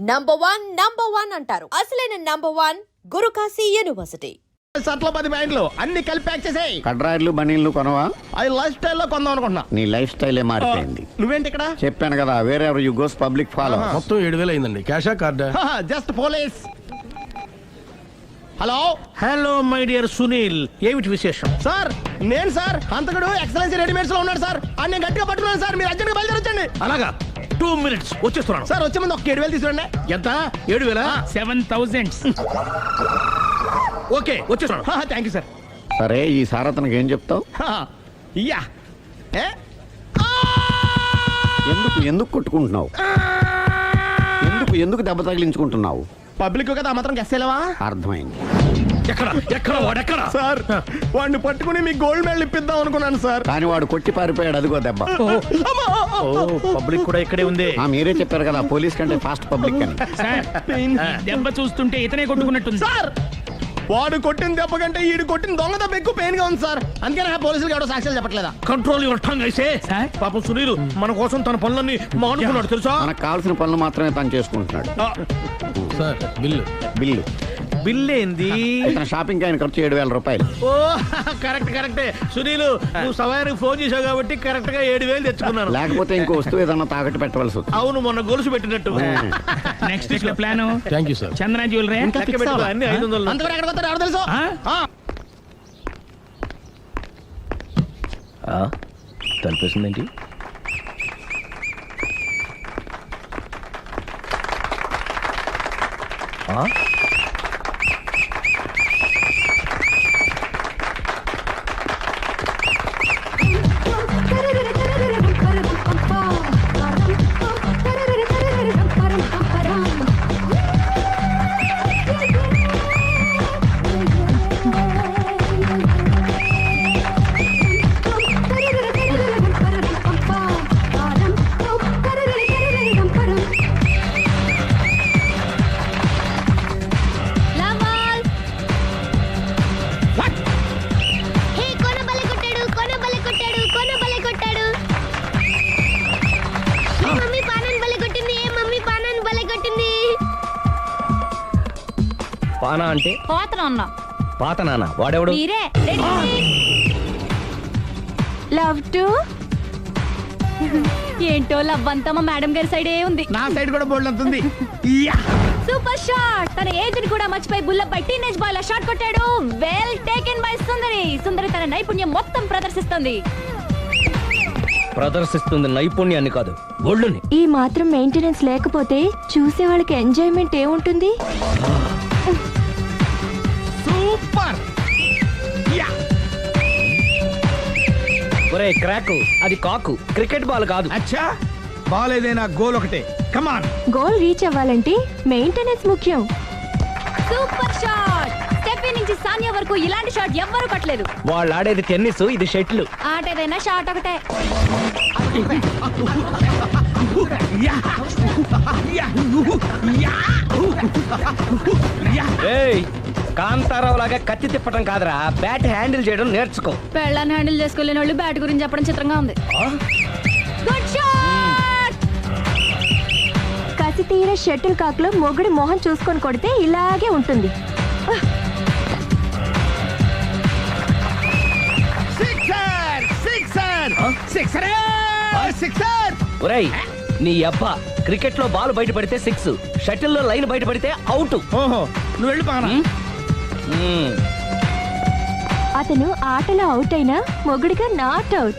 Number one అంటారు. అసలైన number one Guru Kashi university. షర్ట్లు 10 ప్యాంట్లు అన్ని కలిపి ప్యాక్ చేసేయ్. కడ్రాయిలు బనీళ్లు కొనవా? అది లైఫ్ స్టైల్లో కొందాం అనుకుంటున్నా. నీ లైఫ్ స్టైలే మారిపోయింది. నువ్వేంటి ఇక్కడ? చెప్పాను కదా, వేరే ఎవరు యు గోస్ పబ్లిక్ ఫాలో. మొత్తం 7,000 అయిందండి. క్యాషా కార్డా? Just police. Hello hello my dear Sunil, ఏమిటి విశేషం? సార్, నేను సార్ అంతకుడు ఎక్సలెన్సీ రెడీమేడ్స్ లో ఉన్నాడు సార్. అన్ని గట్టిగా పట్టుకున్నాను సార్. మీరు అర్జెంట్గా బయలుదేరొచ్చండి. అలాగా, 2 minutes వచ్చేస్తున్నాను. సార్ వచ్చే ముందు ఒక 7,000 తీసుకురండి. ఎంత? 7,000? 7,000. ఓకే, వచ్చేస్తున్నాను. Thank you sir. సరే, ఈ సారతనకి ఏం చెప్తావు? యా ఏ ఎందుకు కొట్టుకుంటున్నావు? ఎందుకు దెబ్బ తగిలించుకుంటున్నావు? పబ్లిక్ కదా మాత్రం గెస్సేలేవా? అర్థమైంది. ఎక్కడ వాడెక్కడ? సార్, వాడిని పట్టుకుని మీకు గోల్డ్ మెడల్ ఇప్పిద్దాం అనుకున్నాను సార్. కానీ వాడు కొట్టి పారిపోయాడు. అదిగో దెబ్బ. పబ్లిక్ కూడా ఇక్కడే ఉంది. మీరే చెప్పారు కదా, పోలీస్ కంటే ఫాస్ట్ పబ్లిక్ అని. సార్, దెబ్బ చూస్తుంటే ఇతనే కొట్టుకున్నట్టుంది. సార్, వాడు కొట్టిన దెబ్బ కంటే ఈడు కొట్టిన దొంగ దెబ్బ ఎక్కువ పెయిన్ గా ఉంది సార్. అందుకే పోలీసులు ఎవడో సాక్ష్యాలు చెప్పట్లేదా? కంట్రోల్ యువర్ టంగ్ అయితే. సార్? పాపం సునీల్ మన కోసం తన పనులన్నీ మానుకున్నాడు తెలుసా? మనకు కావాల్సిన పనులు మాత్రమే తను చేసుకుంటున్నాడు. Sir bill. బిల్ ఏంది? ఇతను షాపింగ్ ఆయన ఖర్చు 7,000 రూపాయలు. ఓ కరెక్టే. సునీల్, నువ్వు సమయానికి ఫోన్ చేసావు కాబట్టి కరెక్ట్ గా 7,000 తెచ్చుకున్నాను. లేకపోతే ఇంకో వస్తువు ఏదన్నా తాకట్టు పెట్టవలసి వస్తుంది. అవును, మొన్న గొలుసు పెట్టినట్టు. నెక్స్ట్ వీక్ లో plan thank you sir. Chandana jewellery. లెక్క పెట్టుకో, అన్ని 500. అంతవరకు ఎక్కడ పోతారు ఎవరు తెలుసు? తలిపేసిందేంటి? పానా అంటే పాత నాన్న. వాడెవడు? లవ్ టు ఏంటో లవ్ అంతా మా మేడం గారి సైడే ఉంది. నా సైడ్ కూడా బోల్డ్ అంతుంది. Super shot. తన ఏజ్ ని కూడా మర్చిపోయి బుల్లపై టీనేజ్ బాయ్ లా షాట్ కొట్టాడు. వెల్ టేకెన్ బై సుందరి తన నైపుణ్యం మొత్తం ప్రదర్శిస్తుంది నైపుణ్యాన్ని కాదు, ఒళ్ళుని. ఈ మాత్రం మెయింటెనెన్స్ లేకపోతే చూసే వాళ్ళకి ఎంజాయ్మెంట్ ఏముంటుంది? సూపర్. ఒరే క్రాక్, అది కాకు, క్రికెట్ బాల్ కాదు. అచ్చా, బాల్ ఏదైనా గోల్ ఒకటే. కమాన్. గోల్ రీచ్ అవ్వాలంటే మెయింటెనెన్స్ ముఖ్యం. Super shot. స్టెఫీ నుంచి సానియా వరకు ఇలాంటి షాట్ ఎవ్వరూ కొట్టలేదు. వాళ్ళు ఆడేది టెన్నిస్, ఇది షటిల్. ఆట ఏదైనా షాట్ ఒకటే. కాంతారావు లాగా కత్తి తిప్పటం కాదురా, బ్యాట్ హ్యాండిల్ చేయడం నేర్చుకో. పెళ్ళాన్ని హ్యాండిల్ చేసుకోలేని వాళ్ళు బ్యాట్ గురించి చెప్పడం చిత్రంగా ఉంది. Good shot. కసి తీర షటిల్ కాక్ లో మొగుడి మొహం చూసుకొని కొడితే ఇలాగే ఉంటుంది. ఒరేయ్, నీ అబ్బా, క్రికెట్ లో బాల్ బయట పడితే 6, షటిల్ లో లైన్ బయట పడితే అవుట్. ఓహో, నువ్వు వెళ్ళి పానా. అతను ఆటలో అవుట్ అయినా మొగుడిగా నాట్ అవుట్.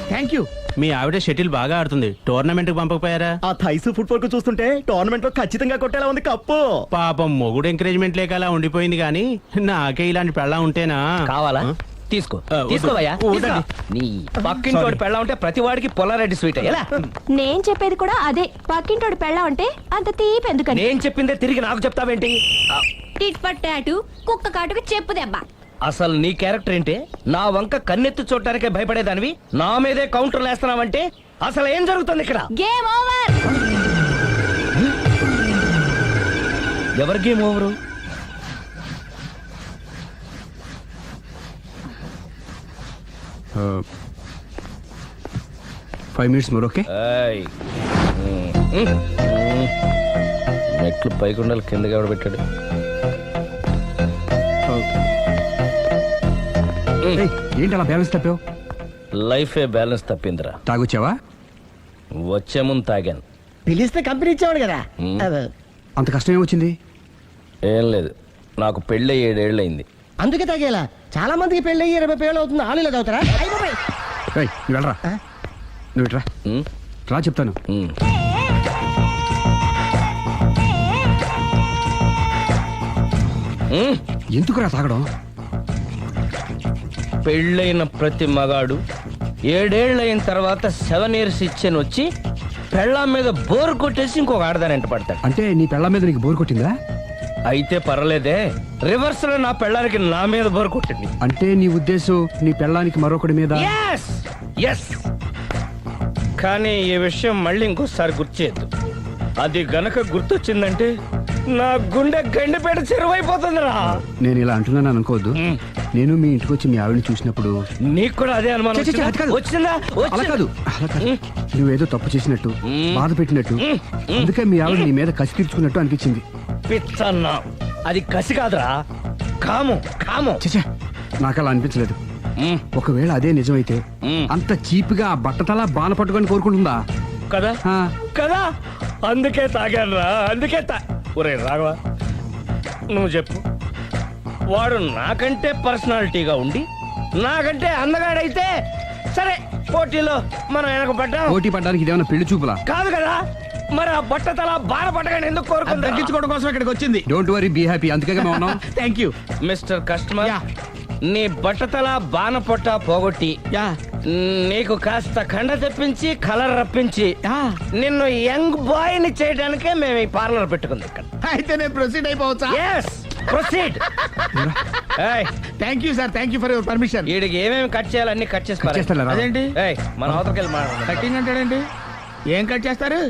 Thank you. మీ ఆవిడ షటిల్ బాగా ఆడుతుంది. టోర్నమెంట్ కి పంపకపోయారా? ఆ థైస్ ఫుట్బాల్ కు చూస్తుంటే టోర్నమెంట్ లో ఖచ్చితంగా కొట్టేలా ఉంది కప్పు. పాపం మొగుడు ఎంకరేజ్మెంట్ లేక అలా ఉండిపోయింది కానీ నాకే ఇలాంటి పెళ్ళ ఉంటేనా. కావాలా? తీసుకో, తీసుకోవయ్యా. నీ పక్కింటోడి పెళ్ళ ఉంటే ప్రతి వాడికి పొలారెడ్డి స్వీట్. ఎలా? నేను చెప్పేది కూడా అదే. పక్కింటోడు పెళ్ళా ఉంటే అంత తీపి ఎందుకని? నేను చెప్పిందే తిరిగి నాకు చెప్తావేంటి? టిట్ పట్టాటు కుక్క కాటుకు చెప్పు దెబ్బ. అసలు నీ క్యారెక్టర్ ఏంటి? నా వంక కన్నెత్తి చూడటానికే భయపడేదానివి నా మీదే కౌంటర్ వేస్తున్నావంటే అసలు ఏం జరుగుతుంది ఇక్కడ? Game over. ఎవరి game over? 5 minutes more, okay? Bottle పైకుండలు కిందకి ఎవడ పెట్టాడు? ఏంటి అలా బ్యాలెన్స్ తప్పావు? లైఫే బ్యాలెన్స్ తప్పిందిరా. తాగొచ్చావా? వచ్చే ముందు తాగాను. పిలిస్తే కంపెనీ ఇచ్చేవాడు కదా. అంత కష్టం ఏమొచ్చింది? ఏం లేదు, నాకు పెళ్ళి 7 ఏళ్ళయింది. అందుకే తాగేలా. చాలా మందికి పెళ్ళి 20 ఏళ్ళు అవుతుంది. ఆలు ఇలా తాగుతారా? రేయ్, నువ్వు వెళ్ళరా. నువ్వు ఇట్రా ఉమ్, రా చెప్తాను. ఉమ్. ఉమ్. ఎందుకురా తాగడం? పెళ్ళైన ప్రతి మగాడు 7 ఏళ్ళైన తర్వాత 7 years ఇచ్చాను వచ్చి పెళ్ళాం మీద బోరు కొట్టేసి ఇంకొక ఆడదాని ఎంట పడతాడు. అంటే నీ పెళ్ళ మీద నీకు బోర్ కొట్టిందా? అయితే పర్లేదే, రివర్స్ లో నా పెళ్ళానికి నా మీద బోరు కొట్టింది. అంటే నీ ఉద్దేశం నీ పెళ్ళానికి మరొకటి మీద? Yes yes. కానీ ఈ విషయం మళ్ళీ ఇంకోసారి గుర్తు చేయొద్దు. అది గనక గుర్తొచ్చిందంటే నా గుండె గండిపేట చెరువైపోతుందిరా. నేను ఇలా అంటున్నాను అనుకోవద్దు. మ్. నేను మీ ఇంటికి వచ్చి మీ ఆవిడని చూసినప్పుడు నీకు కూడా అదే అనుమానం ఛే, ఛే, ఛే, అది కాదు. వచ్చిందా? అలా కాదు, అలా కాదు. నువ్వేదో తప్పు చేసినట్టు, బాధ పెట్టినట్టు, అందుకే మీ ఆవిడ నీ మీద కసి తీర్చుకున్నట్టు అనిపించింది. పిచ్చన్నా, అది కసి కాదురా, కాము కాము. చచ్చా, నాకు అలా అనిపించలేదు. మ్, ఒకవేళ అదే నిజమైతే మ్. అంత చీప్గా ఆ బట్టతలా బాన పట్టుకొని కోరుకుంటుందా? కదా ఆ, కదా, అందుకే తాగాను రా, అందుకే ఒరే రాఘవ, నువ్వు చెప్పు, వాడు నాకంటే పర్సనాలిటీగా ఉండి నాకంటే అందగాడైతే సరే, పోటీలో మనం వెనక పడ్డాం. పోటీ పడ్డానికి ఇదేమన్నా పెళ్లి చూపులా? కాదు కదా, మరి ఆ బట్టతల బాన పట్టగానే ఎందుకు కోరుకుందా? తగ్గించుకోవడం కోసం ఇక్కడికి వచ్చింది. Don't worry, be happy. అందుకే మేము ఉన్నాం. Thank you. మిస్టర్ కస్టమర్, నీ బట్టతల బాన పొట్ట పోగొట్టి నీకు కాస్త కండ తెప్పించి కలర్ రప్పించి నిన్ను యంగ్ బాయ్ ని చేయడానికే మేము ఈ పార్లర్ పెట్టుకుంది ఇక్కడ. అయితే నేను ప్రొసీడ్ అయిపోవచ్చా? Yes, proceed. Thank you sir, thank you for your permission. వీడికి ఏమేమి కట్ చేయాలి అన్ని కట్ చేసి కట్ చేస్తారా? అదేంటి ఏయ్, మన అవతలకి వెళ్ళి మాట్లాడదాం. కటింగ్ అంటాడేంటి? ఏం కట్ చేస్తారు?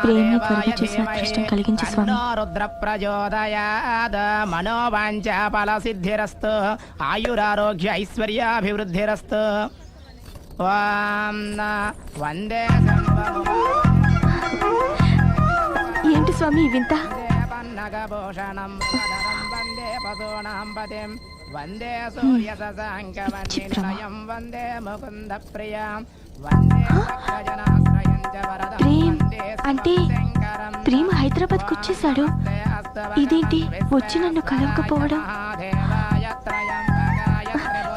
ప్రేమ త్వరగా చేసి అదృష్టం కలిగించు స్వామి. రుద్ర ప్రచోదయాద్ మనోవాంఛ ఫల సిద్ధిరస్తు ఆయురారోగ్య ఐశ్వర్యాభివృద్ధిరస్తు. ఓం వందే ఏంటి స్వామి వింత? పన్నగభూషణం వందే పశూనాం పతిం వందే సూర్య శశాంకవన్నిలయం వందే ముకుంద ప్రియం వందే భక్తజనాశ్రయం చ వరదం ప్రేమ్ వందే అంటే శంకరం. ప్రేమ హైదరాబాద్ కు వచ్చేసాడు. ఇదేంటి వచ్చి నన్ను కలవకపోవడం?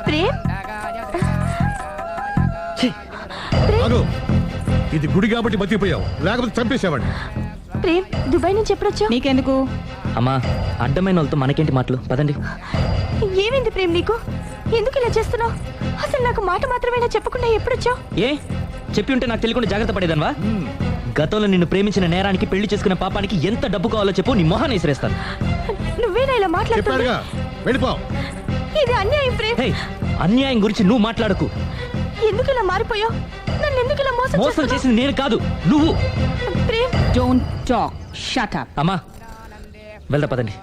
ప్రేమ్, ఆగు. ఇది గుడి కాబట్టి బతికిపోయావు, లేకపోతే చంపేసేవాడిని. ప్రేమ్ దుబాయ్ నుంచి ఎప్పుడొచ్చావు? నీకెందుకు? అమ్మా, అడ్డమైన వాళ్ళతో మనకేంటి మాటలు, పదండి. ఏమైంది ప్రేమ్ నీకు? ఎందుకు ఇలా చేస్తున్నావు? అసలు నాకు మాట మాత్రమేనా చెప్పకుండా ఎప్పుడొచ్చావు? ఏ చెప్పి ఉంటే నాకు తెలియకుండా జాగ్రత్త పడేదన్వా? గతంలో నిన్ను ప్రేమించిన నేరానికి, పెళ్లి చేసుకున్న పాపానికి ఎంత డబ్బు కావాలో చెప్పు, నీ మొహాన్ని విసిరేస్తాను. నువ్వేనా ఇలా మాట్లాడుతున్నా? చెప్పారుగా, వెళ్ళిపో. ఇది అన్యాయం ప్రేమ్. హే, అన్యాయం గురించి నువ్వు మాట్లాడకు. ఎందుకు ఇలా మారిపోయావు? నన్ను ఎందుకు ఇలా మోసం మోసం చేస్తున్నావు? చేసింది నేను కాదు, నువ్వు. Prem, don't talk, shut up. అమ్మా, వెళ్దా పదండి.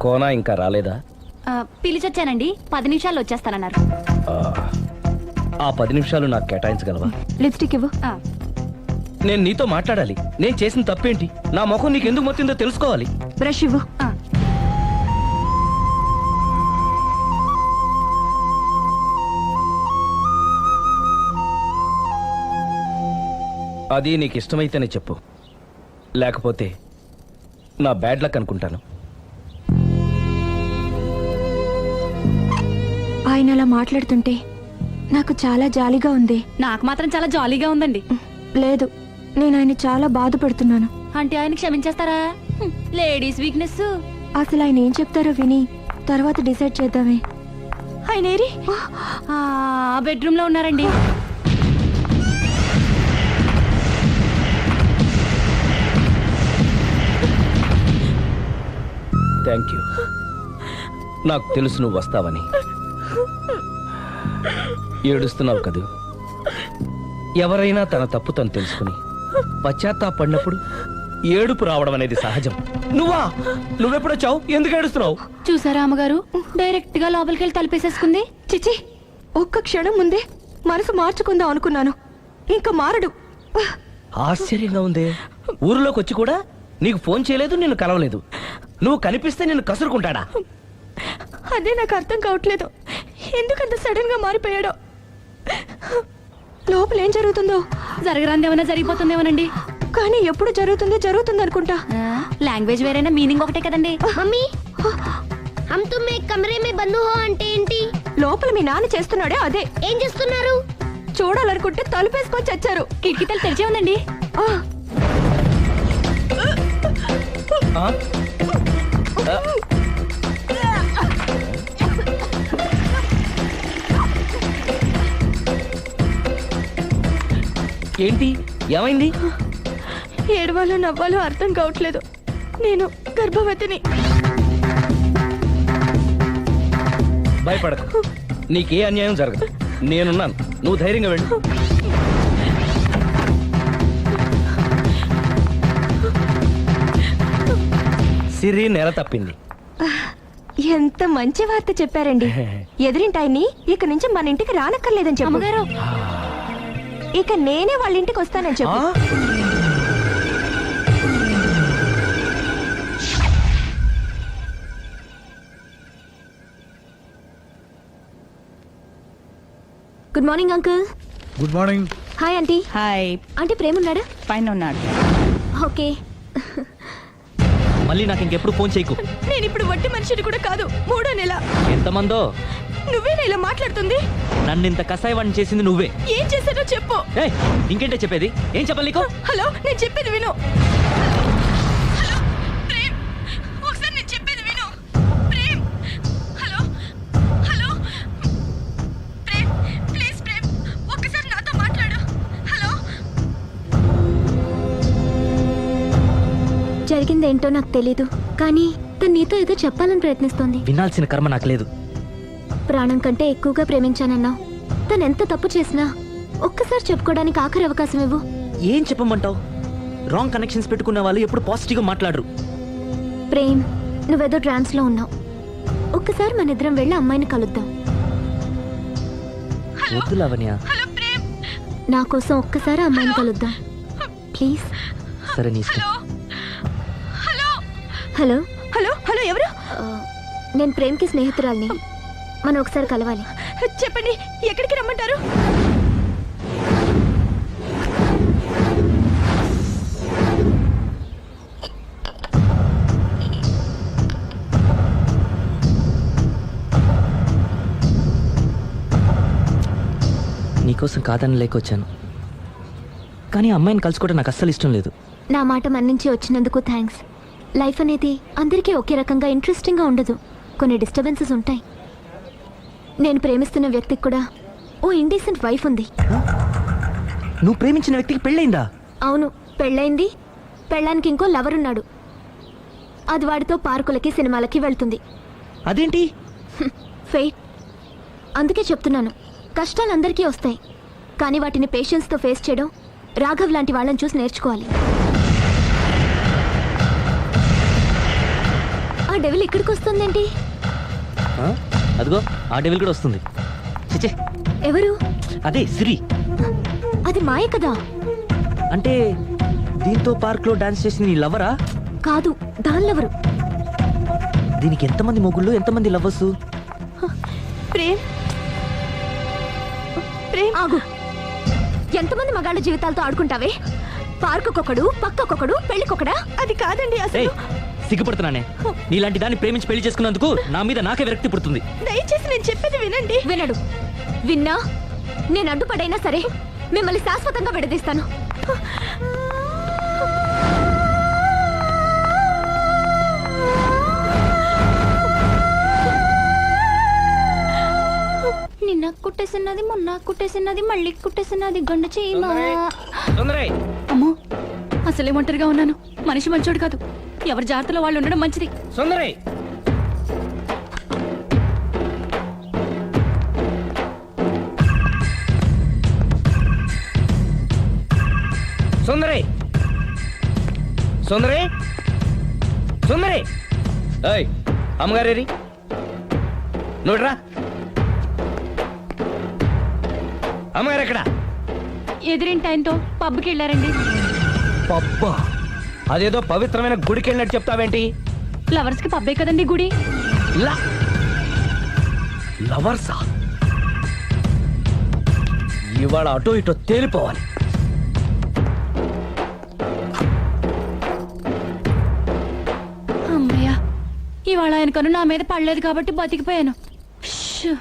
కోనా ఇంకా రాలేదా? పిలిచొచ్చానండి, 10 నిమిషాల్లో వచ్చేస్తానన్నారు. ఆ 10 నిమిషాలు నాకు కేటాయించగలవా? లిప్స్టిక్ ఇవ్వు. నేను నీతో మాట్లాడాలి. నేను చేసిన తప్పేంటి, నా ముఖం నీకు ఎందుకు మొత్తిందో తెలుసుకోవాలి. బ్రష్ ఇవ్వు. అది నీకు ఇష్టమైతేనే చెప్పు, లేకపోతే నా బ్యాడ్ లక్ అనుకుంటాను. ఆయన అలా మాట్లాడుతుంటే నాకు చాలా జాలీగా ఉంది. నాకు మాత్రం చాలా జాలీగా ఉందండి. లేదు, నేను ఆయన చాలా బాధపడుతున్నాను. అంటే ఆయన క్షమించేస్తారా? Ladies weakness. అసలు ఆయన ఏం చెప్తారో విని తర్వాత డిసైడ్ చేద్దామే. ఆయన ఏరి? బెడ్రూమ్ లో ఉన్నారండి. Thank you. నాకు తెలుసు నువ్వు వస్తావని. ఏడుస్తున్నావు కదూ. ఎవరైనా తన తప్పు తను తెలుసుకుని పశ్చాత్తాపడినప్పుడు ఏడుపు రావడం అనేది సహజం. నువ్వెప్పుడొచ్చావు? ఎందుకు ఏడుస్తున్నావు? చూసారా అమ్మగారు డైరెక్ట్ గా లోపలికి వెళ్ళి తలుపేసేసుకుంది. చిచి ఒక్క క్షణం ముందే మనసు మార్చుకుందాం అనుకున్నాను, ఇంకా మారడు. ఆశ్చర్యంగా ఉందే. ఊరిలోకి వచ్చి కూడా నీకు ఫోన్ చేయలేదు, నిన్ను కలవలేదు. నువ్వు కనిపిస్తే నిన్ను కసురుకుంటాడా? అదే నాకు అర్థం కావట్లేదు, ఎందుకంత సడన్ గా మారిపోయాడో. లోపల ఏం జరుగుతుందో, జరగరాంది ఏమైనా జరిగిపోతుందేమోనండి. కానీ ఎప్పుడు జరుగుతుంది అనుకుంటా. లాంగ్వేజ్ వేరైనా మీనింగ్ ఒకటే కదండి. మమ్మీ హమ్ తుమ్ ఏక్ కమరే మే బంద్ హో అంటే ఏంటి? లోపల మీ నాన్న చేస్తున్నాడే అదే. ఏం చేస్తున్నారు? చూడాలనుకుంటే తలుపేసుకొని చచ్చారు. కిటికీ తలుపు తెరిచే ఉందండి. ఆ? ఏంటి, ఏమైంది? ఏడవాలో నవ్వాలో అర్థం కావట్లేదు. నేను గర్భవతిని. భయపడకు, నీకే అన్యాయం జరగదు. నేనున్నాను, నువ్వు ధైర్యంగా వెళ్ళు. సిరి నెల తప్పింది. ఎంత మంచి వార్త చెప్పారండి. ఎదురింటాయన్ని ఇక నుంచి మన ఇంటికి రానక్కర్లేదని చెప్పు. అమ్మగారు ఇక నేనే వాళ్ళ ఇంటికి వస్తానని చెప్పు. Good morning uncle. Good morning. Hi aunty. Hi. Aunty Prema ఉన్నాడా? పైన ఉన్నాడు. ఓకే. మళ్ళీ నాకు ఇంకెప్పుడు ఫోన్ చేయకు. నేను ఇప్పుడు వట్టి మనిషిని కూడా కాదు, 3వ నెల. ఎంతమందో నువ్వేనా ఇలా మాట్లాడుతుంది? నన్ను ఇంత కసాయవాడిని చేసింది నువ్వే. ఏం చేశానో చెప్పు. ఏయ్, ఇంకేంటే చెప్పేది? ఏం చెప్పాలి నీకు? హలో, నేను చెప్పేది విను. హలో ప్రేమ్, ఒకసారి నేను చెప్పేది విను. Prem, hello hello Prem, please Prem, ఒక్కసారి నాతో మాట్లాడు. హలో. జరిగిందేంటో నాకు తెలీదు, కానీ తను నీతో ఏదో చెప్పాలని ప్రయత్నిస్తోంది. వినాల్సిన కర్మ నాకు లేదు. ప్రాణం కంటే ఎక్కువగా ప్రేమించానన్నావు. తను ఎంత తప్పు చేసినా ఒక్కసారి చెప్పుకోవడానికి ఆఖరి అవకాశం ఇవ్వు. ఏం చెప్పమంటావు? రాంగ్ కనెక్షన్స్ పెట్టుకున్న వాళ్ళు ఎప్పుడు పాజిటివ్గా మాట్లాడరు. ప్రేమ్, నువ్వేదో ట్రాన్స్ లో ఉన్నావు. ఒక్కసారి మన ఇద్దరం వెళ్ళి అమ్మాయిని కలుద్దాం. వద్దు లావణ్య. నా కోసం ఒక్కసారి అమ్మాయిని కలుద్దాం ప్లీజ్. సరే నీ ఇష్టం. హలో హలో హలో ఎవరు? నేను ప్రేమ్కి స్నేహితురాల్ని. మనం ఒకసారి కలవాలి. చెప్పండి, ఎక్కడికి రమ్మంటారు? నీకోసం కాదని లేకొచ్చాను, కానీ అమ్మాయిని కలుసుకోవడం నాకు అస్సలు ఇష్టం లేదు. నా మాట మన్నించి వచ్చినందుకు థ్యాంక్స్. లైఫ్ అనేది అందరికీ ఒకే రకంగా ఇంట్రెస్టింగ్గా ఉండదు. కొన్ని డిస్టర్బెన్సెస్ ఉంటాయి. నేను ప్రేమిస్తున్న వ్యక్తికి కూడా ఓ ఇండీసెంట్ వైఫ్ ఉంది. నువ్వు ప్రేమించిన వ్యక్తికి పెళ్ళైందా? అవును, పెళ్ళైంది. పెళ్ళానికి ఇంకో లవర్ ఉన్నాడు. అది వాడితో పార్కులకి సినిమాలకి వెళ్తుంది. అదేంటి? ఫెయిట్. అందుకే చెప్తున్నాను, కష్టాలు అందరికీ వస్తాయి, కానీ వాటిని పేషెన్స్తో ఫేస్ చేయడం రాఘవ్ లాంటి వాళ్ళని చూసి నేర్చుకోవాలి. ఆ డెవిల్ ఇక్కడికి వస్తుందేంటి? అదిగో ఆ డెవిల్ కూడా వస్తుంది. చిచ్చే, ఎవరు? అదే సిరి. అది మాయ కదా. అంటే దీంతో పార్క్ లో డాన్స్ చేసిన నీ లవరా? కాదు, దానిలెవరు? దీనికి ఎంతమంది మొగుళ్ళు, ఎంతమంది లవ్వర్స్? ప్రేమ్, ప్రేమ్ ఆగు. ఎంతమంది మగాళ్ళ జీవితాలతో ఆడుకుంటావే? పార్కుకొకడు, పక్కకొకడు, పెళ్లికొకడా? అది కాదండి అసలు. సిగ్గుపడుతున్నానే. నీలాంటి దాన్ని ప్రేమించి పెళ్లి చేసుకున్నందుకు నా మీద నాకే విరక్తి పుడుతుంది. దయచేసి నేను చెప్పేది వినండి. వినడు. విన్నా నేను అడ్డుపడైనా సరే మిమ్మల్ని శాశ్వతంగా విడదీస్తాను. నిన్న కుట్టేసినది, మొన్న కుట్టేసినది, మళ్ళీ కుట్టేసినది గండ చీమా. అమ్మో, అసలే ఒంటరిగా ఉన్నాను. మనిషి మంచోడు కాదు. ఎవరి జాగ్రత్తలో వాళ్ళు ఉండడం మంచిది. సుందరి, సుందరి సుందరి సుందరి ఏయ్ అమ్మగారేరి నువ్వురా అమ్మగారు ఎక్కడ ఎదిరింటి ఆయనతో పబ్కి వెళ్ళారండి. పబ్బా అదేదో పవిత్రమైన గుడికి వెళ్ళినట్టు చెప్తావేంటి? లవర్స్ కి పబ్బే కదండి గుడి. లవర్సా? ఇవాళ అటో ఇటో తేలిపోవాలి. అమ్మయ్య, ఇవాళ ఆయన కను నా మీద పడలేదు కాబట్టి బతికిపోయాను. షూ.